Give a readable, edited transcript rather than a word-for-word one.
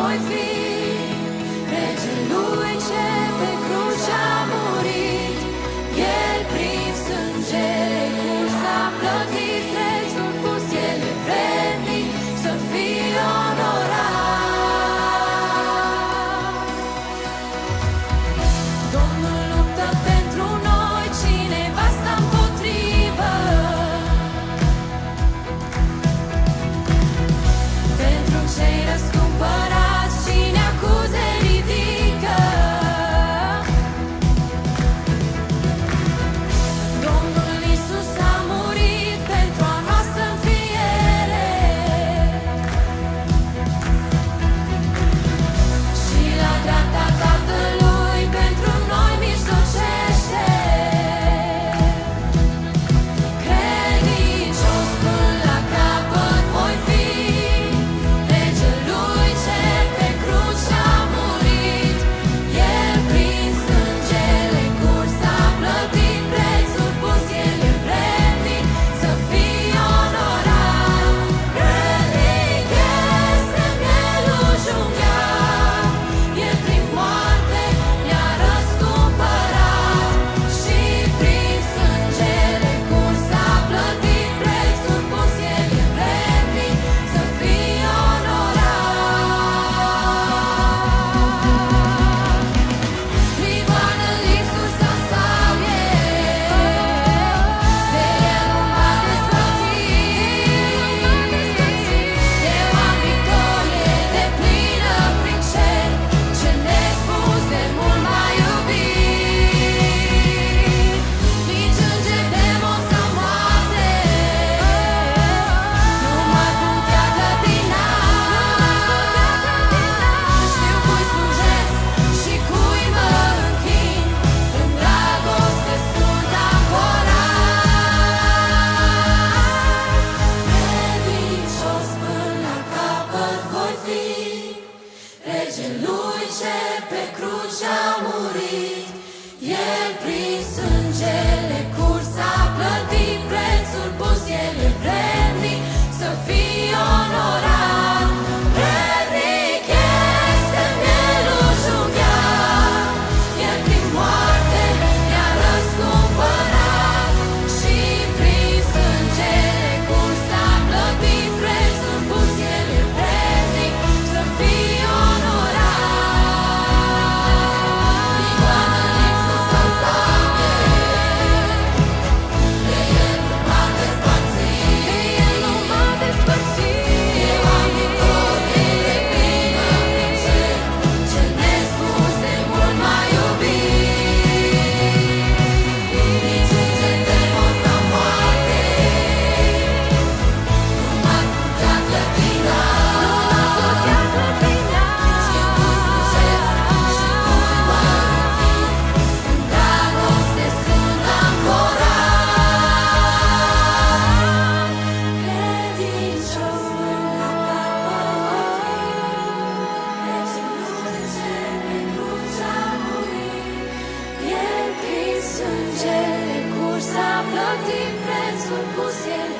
voi fi regelui ce pe cruce a murit. El prin sângele curs a plătit prețul pus, el e vrednic să fie onorat. Domnul luptă pentru noi, cine va sta împotrivă? Pentru cei răscumpărați, cine acuze ridică? Domnul Iisus a murit pentru a noastră înfiere și la dreapta Tatălui pentru noi mijlocește. Credincios până la capăt voi fi regelui ce pe cruce a murit. El prin sângele curs a plătit prețul pus, el e vrednic să fie onorat. Vrednic este mielușugat, el prin moarte ne-a răscumpărat și prin sângele curs a plătit prețul pus, el e vrednic să fie onorat. Prigoană lipsul să salve, de el nu m-a despărțit. Eu am victorie deplină prin cer, ce nespus de mult m-a iubit. Nici înger, demon sau moarte nu m-ar putea clătina. Știu cui slujesc și cui mă închin, în dragoste sunt ancorat. Credincios până la capăt voi fi regelui ce pe cruce a murit. El prin sângele curs a plătit prețul pus, el e vrednic să fie onorat. Vrednic este mielușugat, el prin moarte ne-a răscumpărat și prin sângele curs a plătit prețul pus, el e vrednic să fie onorat. Prigoană lipsul să salve, de el nu m-a despărțit. Eu am victorie deplină prin cer, ce nespus de mult m-a iubit. Nici înger, demon sau moarte nu m-ar putea clătina. Știu cui slujesc și cui mă închin, în dragoste sunt ancorat. Credincios până la capăt voi fi regelui ce pe cruce a murit. El prin sângele curs a plătit prețul pus, el